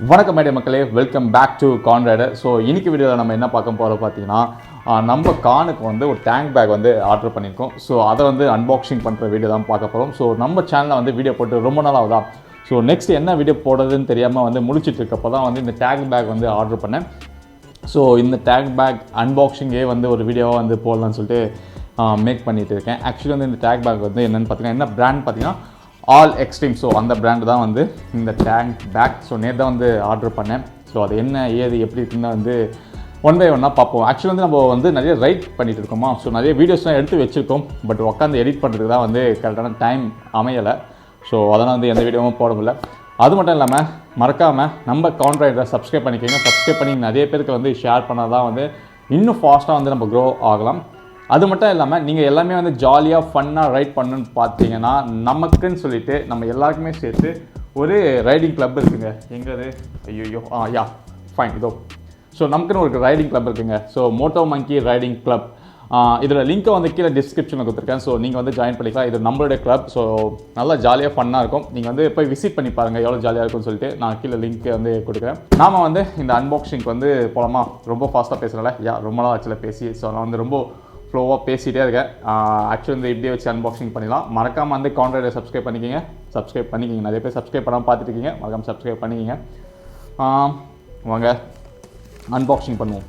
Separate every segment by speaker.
Speaker 1: வணக்கம் மேடிய மக்களே, welcome back to Khan rider. So இன்னைக்கு வீடியோவில் நம்ம என்ன பார்க்க போகிறோம் பார்த்தீங்கன்னா, நம்ம கானுக்கு வந்து ஒரு டேங்க் பேக் வந்து ஆர்டர் பண்ணியிருக்கோம். ஸோ அதை வந்து அன்பாக்சிங் பண்ணுற வீடியோ தான் பார்க்க போகிறோம். ஸோ நம்ம சேனலில் வந்து வீடியோ போட்டு ரொம்ப நாள் ஆகுதா. ஸோ நெக்ஸ்ட் என்ன வீடியோ போடுறதுன்னு தெரியாமல் வந்து முழிச்சிட்டு இருக்கப்போ தான் வந்து இந்த டேங்க் பேக் வந்து ஆர்டர் பண்ணேன். ஸோ இந்த டேங்க் பேக் அன்பாக்சிங்கே வந்து ஒரு வீடியோவாக வந்து போடலான்னு சொல்லிட்டு மேக் பண்ணிகிட்டு இருக்கேன். ஆக்சுவலி வந்து இந்த டேங்க் பேக் வந்து என்னென்னு பார்த்தீங்கன்னா, என்ன பிராண்ட் பார்த்தீங்கன்னா Allextreme. ஸோ அந்த பிராண்டு தான் வந்து இந்த டேங்க் பேக். ஸோ நேற்று தான் வந்து ஆர்டர் பண்ணேன். ஸோ அது என்ன ஏது எப்படி இருக்குன்னு வந்து ஒன் பை ஒன்னாக பார்ப்போம். ஆக்சுவலி வந்து நம்ம வந்து நிறைய ரைட் பண்ணிகிட்டு இருக்கோமா. ஸோ நிறைய வீடியோஸ்லாம் எடுத்து வச்சுருக்கோம். பட் உட்காந்து எடிட் பண்ணுறதுக்கு தான் வந்து கரெக்டான டைம் அமையலை. ஸோ அதெல்லாம் வந்து எந்த வீடியோவும் போட முடியல. அது மட்டும் இல்லாமல் மறக்காமல் நம்ம கான் ரைடரை சப்ஸ்கிரைப் பண்ணிக்கோங்க. சப்ஸ்கிரைப் பண்ணி நிறைய பேருக்கு வந்து ஷேர் பண்ணால் தான் வந்து இன்னும் ஃபாஸ்ட்டாக வந்து நம்ம க்ரோ ஆகலாம். அது மட்டும் இல்லாமல் நீங்கள் எல்லாமே வந்து ஜாலியாக ஃபன்னாக ரைட் பண்ணணுன்னு பார்த்தீங்கன்னா, நமக்குன்னு சொல்லிட்டு நம்ம எல்லாருக்குமே சேர்த்து ஒரு ரைடிங் கிளப் இருக்குங்க. எங்கே ஐயோ யா ஃபைன் இதோ. ஸோ நமக்குன்னு ஒரு ரைடிங் கிளப் இருக்குங்க. So MotoMonkey riding club. இதில் லிங்க்கை வந்து கீழே டிஸ்கிரிப்ஷனில் கொடுத்துருக்கேன். ஸோ நீங்கள் வந்து ஜாயின் பண்ணிக்கலாம். இது நம்மளுடைய கிளப். ஸோ நல்லா ஜாலியாக ஃபன்னாக இருக்கும். நீங்கள் வந்து போய் விசிட் பண்ணி பாருங்கள் எவ்வளோ ஜாலியாக இருக்கும்னு சொல்லிட்டு. நான் கீழே லிங்க் வந்து கொடுக்குறேன். நாம் வந்து இந்த அன்பாக்சிங்க்கு வந்து போகலாமா. ரொம்ப ஃபாஸ்ட்டாக பேசுகிறேன்ல, ரொம்ப நாள் ஆக்சுவலாக பேசி. ஸோ நான் வந்து ரொம்ப ஃப்ளோவாக பேசிகிட்டே இருக்கேன். ஆக்சுவலி இந்த இப்படியே வச்சு அன்பாக்சிங் பண்ணிடலாம். மறக்காமல் வந்து கான் ரைடரை சப்ஸ்கிரைப் பண்ணிக்கிங்க. நிறைய பேர் சப்ஸ்கிரைப் பண்ணாமல் பார்த்துட்டு இருக்கீங்க. மறக்காமல் சப்ஸ்கிரைப் பண்ணிக்கிங்க. வாங்க அன்பாக்சிங் பண்ணுவோம்.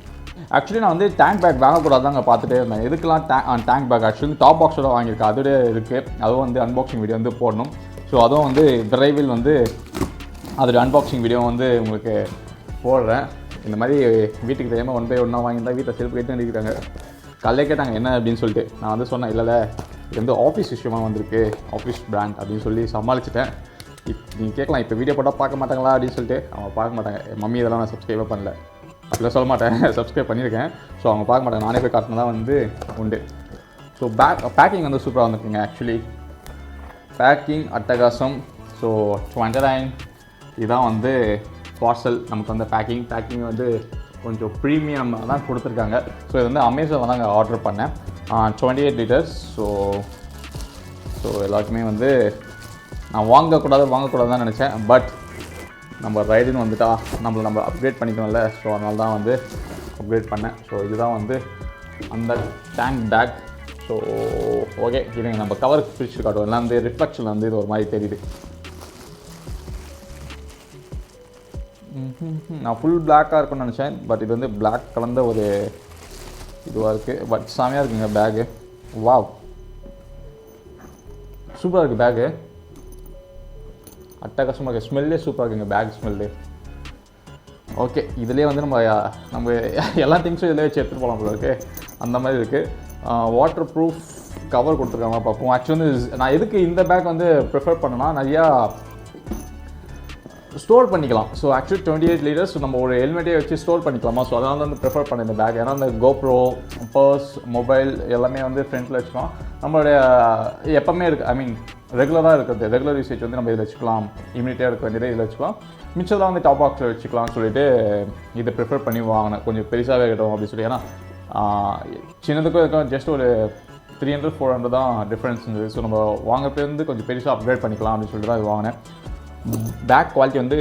Speaker 1: ஆக்சுவலி நான் வந்து டேங்க் பேக் வாங்கக்கூடாதாங்க பார்த்துட்டே இருந்தேன். எதுக்கெல்லாம் டேங்க் பேக் ஆக்சுவலி டாப் பாக்ஸோட வாங்கியிருக்கேன். அதோட இருக்குது. அதுவும் வந்து அன்பாக்சிங் வீடியோ வந்து போடணும். ஸோ அதுவும் வந்து விரைவில் வந்து அதோட அன்பாக்சிங் வீடியோ வந்து உங்களுக்கு போடுறேன். இந்த மாதிரி வீட்டுக்கு தெரியாமல் ஒன் பை ஒன்றா வாங்கியிருந்தா வீட்டில் செல்ஃப் கேட்டு நினைக்கிறாங்க. காலையில் கேட்டாங்க என்ன அப்படின்னு சொல்லிட்டு. நான் வந்து சொன்னேன் இல்லை இது வந்து ஆஃபீஸ் விஷயமாக வந்திருக்கு, ஆஃபீஸ் பிராண்ட் அப்படின்னு சொல்லி சமாளிச்சிட்டேன். நீங்கள் கேட்கலாம் இப்போ வீடியோ போட்டால் பார்க்க மாட்டாங்களா அப்படின்னு சொல்லிட்டு. அவங்க பார்க்க மாட்டாங்க. மம்மி இதெல்லாம் நான் சப்ஸ்கிரைபே பண்ணல அப்படிலாம் சொல்ல மாட்டேன். சப்ஸ்கிரைப் பண்ணியிருக்கேன். ஸோ அவங்க பார்க்க மாட்டாங்க. நானே போய் காட்டினா தான் வந்து உண்டு. ஸோ பேக்கிங் வந்து சூப்பராக வந்துருக்குங்க. ஆக்சுவலி பேக்கிங் அட்டகாசம். ஸோ 29 இதுதான் வந்து பார்சல். நமக்கு வந்து பேக்கிங் வந்து கொஞ்சம் ப்ரீமியம் தான் கொடுத்துருக்காங்க. ஸோ இது வந்து அமேசானில் தான் ஆர்டர் பண்ணேன். 28 லிட்டர்ஸ். ஸோ எல்லாருக்குமே வந்து நான் வாங்கக்கூடாதுன்னு நினச்சேன். பட் நம்ம ரைடுன்னு வந்துட்டா நம்ம அப்கிரேட் பண்ணிக்கணும்ல. ஸோ அதனால தான் வந்து அப்கிரேட் பண்ணேன். ஸோ இதுதான் வந்து அந்த டேங்க் பேக். ஸோ ஓகே இதுங்க நம்ம கவருக்கு பிரித்து காட்டுவோம். எல்லாம் வந்து ரிஃப்ளெக்ஷன் வந்து இது ஒரு மாதிரி தெரியுது. நான் ஃபுல் பிளாக்காக இருக்குன்னு நினச்சேன். பட் இது வந்து பிளாக் கலந்த ஒரு இதுவாக இருக்குது. பட் செமையாக இருக்குங்க பேகு. வாவ் சூப்பராக இருக்குது பேகு. அட்டகாசமாக இருக்குது. ஸ்மெல்லே சூப்பராக இருக்குங்க பேக் ஸ்மெல்லு. ஓகே இதுலேயே வந்து நம்ம எல்லா திங்ஸும் இதிலே வச்சு எடுத்துகிட்டு போகலாம் போல இருக்குது. அந்த மாதிரி இருக்குது. வாட்டர் ப்ரூஃப் கவர் கொடுத்துருக்காங்க பார்ப்போம். ஆக்சுவலி வந்து நான் எதுக்கு இந்த பேக் வந்து ப்ரிஃபர் பண்ணேன்னா, நிறையா ஸ்டோர் பண்ணிக்கலாம். ஸோ ஆக்சுவலி 28 லிட்டர்ஸ் நம்ம ஒரு ஹெல்மெட்டே வச்சு ஸ்டோர் பண்ணிக்கலாமா. ஸோ அதனால வந்து ப்ரிஃபர் பண்ண இந்த பேக். ஏன்னா அந்த கோப்ரோ, பர்ஸ், மொபைல் எல்லாமே வந்து ஃப்ரண்ட்டில் வச்சுக்கலாம். நம்மளுடைய எப்போவுமே ரெகுலர் யூசேஜ் வந்து நம்ம இதில் வச்சுக்கலாம். இம்மிடியேட்டாக இருக்க வேண்டியதை இதில் வச்சுக்கலாம். மிச்சம் வந்து டாப் பாக்ஸில் வச்சுக்கலாம்னு சொல்லிட்டு இதை ப்ரிஃபர் பண்ணி வாங்கினேன். கொஞ்சம் பெருசாகவே இருக்கட்டும் அப்படின்னு சொல்லி. ஏன்னா சின்னதுக்கும் இருக்கும் ஜஸ்ட் ஒரு 300-400 தான் டிஃப்ரென்ஸ் இருந்தது. ஸோ நம்ம வாங்கப்பேருந்து கொஞ்சம் பெருசாக அப்கிரேட் பண்ணிக்கலாம் அப்படின்னு சொல்லிட்டு தான் இது வாங்கினேன். பேக் குவாலிட்டி வந்து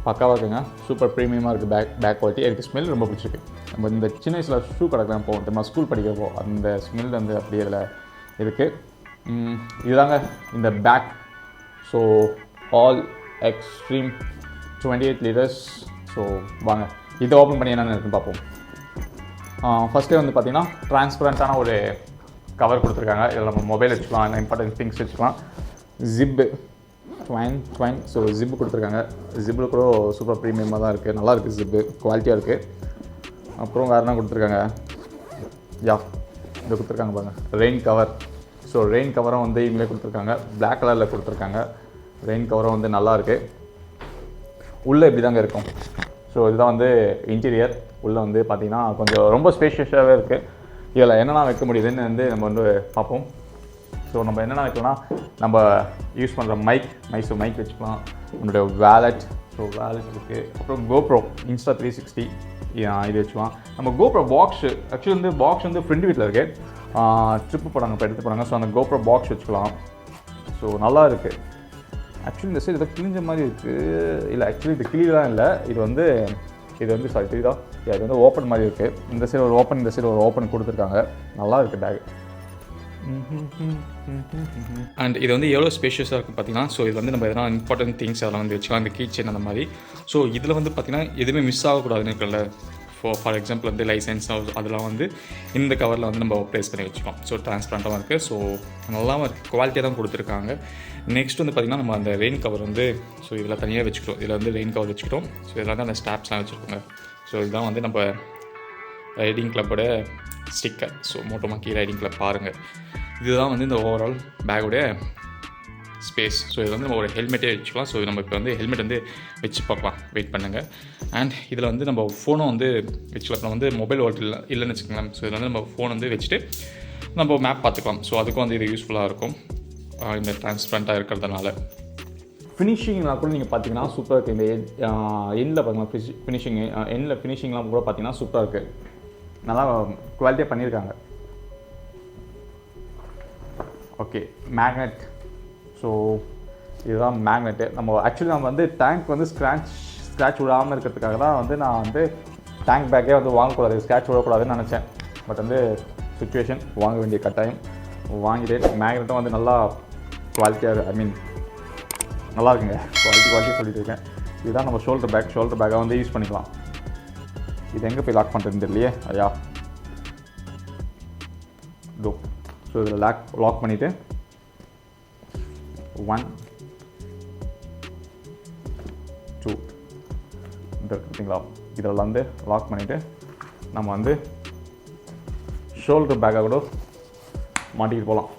Speaker 1: பக்காவாக இருக்குங்க. சூப்பர் ப்ரீமியமாக இருக்குது பேக் குவாலிட்டி. எனக்கு ஸ்மெல் ரொம்ப பிடிச்சிருக்கு. நம்ம இந்த சின்ன வயசில் ஷூ கடைக்கெலாம் போவோம் நம்ம ஸ்கூல் படிக்கிறப்போ. அந்த ஸ்மெல் வந்து அப்படியே இதில் இருக்குது. இதுதாங்க இந்த bag. So Allextreme 28 litres. So வாங்க இதை ஓப்பன் பண்ணி என்னென்னு இருக்குன்னு பார்ப்போம். ஃபஸ்ட்டே வந்து பார்த்திங்கன்னா ட்ரான்ஸ்பரண்ட்டான ஒரு கவர் கொடுத்துருக்காங்க. இதில் நம்ம மொபைல் வச்சுக்கலாம், இம்பார்ட்டன்ட் திங்ஸ் வச்சுக்கலாம். Zip Dwayne. ஸோ ஜிப்பு கொடுத்துருக்காங்க. ஜிப்பில் கூட சூப்பர் ப்ரீமியமாக தான் இருக்குது. நல்லா இருக்குது. ஜிப்பு குவாலிட்டியாக இருக்குது. அப்புறம் வேறு என்ன கொடுத்துருக்காங்க, இதை கொடுத்துருக்காங்க பாருங்கள், ரெயின் கவர். ஸோ ரெயின் கவரும் வந்து இவங்களே கொடுத்துருக்காங்க. பிளாக் கலரில் கொடுத்துருக்காங்க. ரெயின் கவரும் வந்து நல்லாயிருக்கு. உள்ளே இப்படி தாங்க இருக்கும். ஸோ இதுதான் வந்து இன்டீரியர். உள்ளே வந்து பார்த்திங்கன்னா கொஞ்சம் ரொம்ப ஸ்பேஷியஸாகவே இருக்குது. இதில் என்னென்னா வைக்க முடியுதுன்னு வந்து நம்ம வந்து பார்ப்போம். ஸோ நம்ம என்னென்ன வைக்கலாம், நம்ம யூஸ் பண்ணுற மைக் வச்சுக்கலாம். நம்மளுடைய வேலட். ஸோ வேலட் இருக்குது. அப்புறம் கோப்ரோ இன்ஸ்டா 360 இது வச்சுக்கலாம். நம்ம கோப்ரோ பாக்ஸு ஆக்சுவலி வந்து பாக்ஸ் வந்து ஃப்ரெண்டு வீட்டில் இருக்குது. ட்ரிப்பு போனாங்க, இப்போ எடுத்து போனாங்க. ஸோ அந்த கோப்ரோ பாக்ஸ் வச்சுக்கலாம். ஸோ நல்லா இருக்குது. ஆக்சுவலி இந்த சைடு ஏதோ கிழிஞ்ச மாதிரி இருக்குது. இல்லை ஆக்சுவலி இது கிளியெலாம் இல்லை, இது வந்து சாரி தெரியுதா, இது வந்து ஓப்பன் மாதிரி இருக்குது. இந்த சைடு ஒரு ஓப்பன், இந்த சைடு ஒரு ஓப்பன் கொடுத்துருக்காங்க. நல்லா இருக்குது பேக். அண்ட் இது வந்து எவ்வளோ ஸ்பேஷியஸாக இருக்குது பார்த்தீங்கன்னா, ஸோ இது வந்து நம்ம எதனா இம்பார்ட்டன்ட் திங்ஸ் அதெல்லாம் வந்து வச்சுக்கலாம், அந்த கீ செயின் அந்த மாதிரி. ஸோ இதில் வந்து பார்த்திங்கன்னா எதுவுமே மிஸ் ஆகக்கூடாதுன்னு இருக்குல்ல. ஃபார் எக்ஸாம்பிள் வந்து லைசன்ஸ் அதெல்லாம் வந்து இந்த கவரில் வந்து நம்ம ப்ளேஸ் பண்ணி வச்சுக்கோம். ஸோ ட்ரான்ஸ்பரண்ட்டாகவும் இருக்குது, ஸோ நல்லாவும் இருக்குது, குவாலிட்டியாக தான் கொடுத்துருக்காங்க. நெக்ஸ்ட் வந்து பார்த்திங்கன்னா நம்ம அந்த ரெயின் கவர் வந்து ஸோ இதில் தனியாக வச்சுக்கிட்டோம். இதில் வந்து ரெயின் கவர் வச்சுக்கிட்டோம். ஸோ இதில் வந்து அந்த ஸ்டாப்ஸ்லாம் வச்சுருக்கோங்க. ஸோ இதுதான் வந்து நம்ம ரைடிங் கிளப்போட ஸ்டிக்கர். ஸோ மோட்டோமாக்கி ரைடிங் கிளப் பாருங்கள். இதுதான் வந்து இந்த ஓவரால் பேக்கோடைய ஸ்பேஸ். ஸோ இது வந்து நம்ம ஒரு ஹெல்மெட்டே வச்சுக்கலாம். ஸோ நம்ம இப்போ வந்து ஹெல்மெட் வந்து வச்சு பார்க்கலாம், வெயிட் பண்ணுங்கள். அண்ட் இதில் வந்து நம்ம ஃபோனும் வந்து வச்சுக்கலாம். இப்போ வந்து மொபைல் வால்ட் இல்லைன்னு வச்சுக்கலாம். ஸோ இதில் வந்து நம்ம ஃபோன் வந்து வச்சுட்டு நம்ம மேப் பார்த்துக்கலாம். ஸோ அதுக்கும் வந்து இது யூஸ்ஃபுல்லாக இருக்கும், இந்த டிரான்ஸ்பரண்ட்டாக இருக்கிறதுனால. ஃபினிஷிங்லாம் கூட நீங்கள் பார்த்தீங்கன்னா சூப்பராக இருக்குது. இந்த எண்ணில் பார்த்தீங்கன்னா ஃபினிஷிங் எண்ணில் ஃபினிஷிங்லாம் கூட பார்த்தீங்கன்னா சூப்பராக இருக்குது, நல்லா குவாலிட்டியாக பண்ணியிருக்காங்க. Okay, magnet. ஸோ இதுதான் மேக்னெட்டு. நம்ம வந்து டேங்க் வந்து ஸ்க்ராட்ச் விடாமல் இருக்கிறதுக்காக தான் வந்து நான் வந்து டேங்க் பேக்கே வந்து வாங்கக்கூடாது, ஸ்க்ராட்ச் விடக்கூடாதுன்னு நினச்சேன். பட் வந்து சுச்சுவேஷன் வாங்க வேண்டிய கட்டாயம் வாங்கிட்டு. மேக்னெட்டும் வந்து நல்லா குவாலிட்டியாக, நல்லா இருக்குங்க, குவாலிட்டி சொல்லிட்டு இருக்கேன். இதுதான் நம்ம ஷோல்டர் பேக்காக வந்து யூஸ் பண்ணிக்கலாம். இது எங்கே போய் லாக் பண்ணுறதுன்னு தெரியலையே. ஐயா டோ. ஸோ இதில் லாக் பண்ணிவிட்டு 1 2 பார்த்தீங்களா, இதில் வந்து லாக் பண்ணிவிட்டு நம்ம வந்து ஷோல்டர் பேக்காக கூட மாட்டிக்கிட்டு போகலாம்.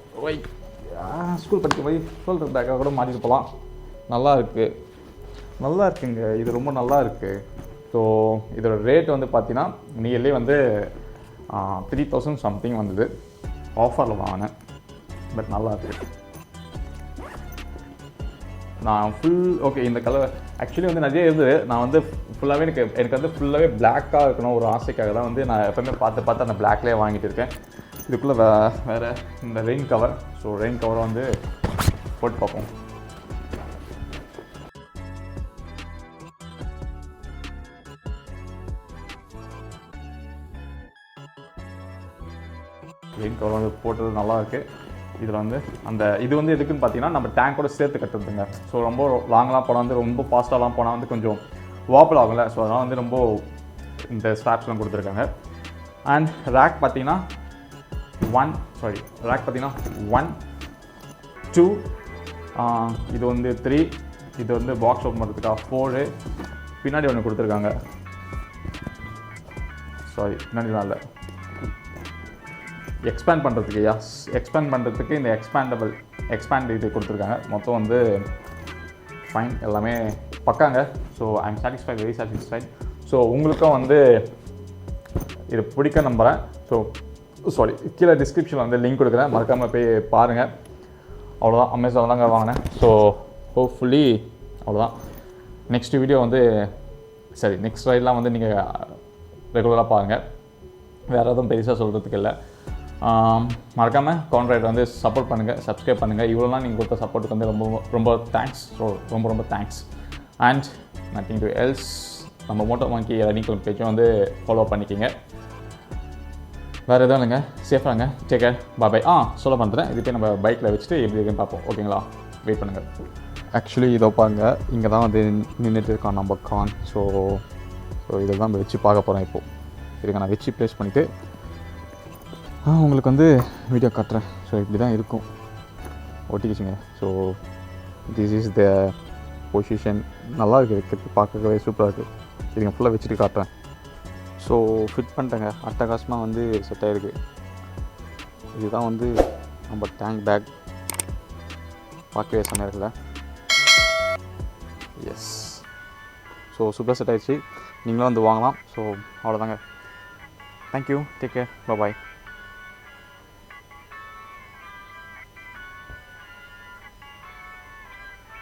Speaker 1: ஸ்கூல் படிக்க போய் ஷோல்டர் பேக்காக கூட மாட்டிட்டு போகலாம். நல்லா இருக்குங்க, இது ரொம்ப நல்லா இருக்குது. ஸோ இதோட ரேட் வந்து பார்த்தீங்கன்னா நியர்லி வந்து 3000 சம்திங் வந்தது. ஆஃபரில் வாங்கினேன், பட் நல்லா இருக்குது. நான் ஓகே இந்த கலர் ஆக்சுவலி வந்து நிறைய இருந்தது. நான் வந்து ஃபுல்லாகவே எனக்கு வந்து ஃபுல்லாகவே பிளாக்காக இருக்கணும் ஒரு ஆசைக்காக தான் வந்து நான் எப்போவுமே பார்த்து அந்த பிளாக்லேயே வாங்கிட்டு இருக்கேன். இதுக்குள்ளே வேறு இந்த ரெயின் கவர். ஸோ ரெயின் கவரை வந்து போட்டு பார்ப்போம். ரெயின் கவர் வந்து போட்டது நல்லாயிருக்கு. இதில் வந்து இது வந்து எதுக்குன்னு பார்த்தீங்கன்னா நம்ம டேங்கோட சேர்த்து கட்டுறதுங்க. ஸோ ரொம்ப லாங்லாம் போனால் வந்து ரொம்ப ஃபாஸ்ட்டாலாம் போனால் வந்து கொஞ்சம் வாப்பிள் ஆகும்ல. ஸோ அதனால் வந்து ரொம்ப இந்த ஸ்ட்ராப்ஸ்லாம் கொடுத்துருக்காங்க. அண்ட் ரேக் பார்த்தீங்கன்னா 1 2 இது வந்து 3, இது வந்து பாக்ஸ் ஓப்பன் பண்ணுறதுக்கா 4, பின்னாடி ஒன்று கொடுத்துருக்காங்க. பின்னாடி தான் இல்லை, எக்ஸ்பேண்ட் பண்ணுறதுக்கு இந்த எக்ஸ்பேண்ட் இது கொடுத்துருக்காங்க. மொத்தம் வந்து ஃபைன், எல்லாமே பக்காங்க. So I am satisfied, very satisfied. So உங்களுக்கும் வந்து இது பிடிக்க நம்புகிறேன். ஸோ கீழே டிஸ்கிரிப்ஷனில் வந்து லிங்க் கொடுக்குறேன், மறக்காமல் போய் பாருங்கள். அவ்வளோதான், அமேசான் தாங்க வாங்கினேன். ஸோ ஹோப்ஃபுல்லி அவ்வளோதான். நெக்ஸ்ட் வீடியோ வந்து நெக்ஸ்ட் ரைட்லாம் வந்து நீங்கள் ரெகுலராக பாருங்கள். வேறு எதுவும் பெருசாக சொல்கிறதுக்கு இல்லை. மறக்காமல் கான்ட்ராக்ட் வந்து சப்போர்ட் பண்ணுங்கள், சப்ஸ்கிரைப் பண்ணுங்கள். இவ்வளோலாம் நீங்கள் கொடுத்த சப்போர்ட்டுக்கு வந்து ரொம்ப தேங்க்ஸ். ஸோ ரொம்ப thanks. And nothing to else, நம்ம மோட்டோமாங்கி ரைடிங் கிளப் பேஜும் வந்து ஃபாலோ பண்ணிக்கிங்க. வேறு எதுவும் இல்லைங்க, சேஃபாக இருங்க, டேக் கேர், பாய். சொல்ல பண்ணுறேன், இது போய் நம்ம பைக்கில் வச்சுட்டு எப்படி இருக்குன்னு பார்ப்போம். ஓகேங்களா, வெயிட் பண்ணுங்கள். ஆக்சுவலி இதோ பாருங்கள், இங்கே தான் வந்து நின்றுட்டு இருக்கான் நம்ம கான். ஸோ இதை தான் நம்ம வச்சு பார்க்க போகிறேன். இப்போது இதுக்கு நான் வச்சு ப்ளேஸ் பண்ணிவிட்டு உங்களுக்கு வந்து வீடியோ காட்டுறேன். ஸோ இப்படி தான் இருக்கும், ஒட்டிக்கிச்சுங்க. So this is the position. நல்லா இருக்குது, பார்க்கவே சூப்பராக இருக்குது. இதுங்க ஃபுல்லாக வச்சுட்டு காட்டுறேன். ஸோ ஃபிட் பண்ணிட்டேங்க, அட்டகாசமாக வந்து செட் ஆகிருக்கு. இதுதான் வந்து நம்ம டேங்க் பேக், பார்க்கவே செம்மையாக இருக்குல்ல. எஸ், ஸோ சூப்பராக செட் ஆகிடுச்சு. நீங்களும் வந்து வாங்கலாம். ஸோ அவ்வளோதாங்க. தேங்க்யூ, டேக் கேர், பாய்.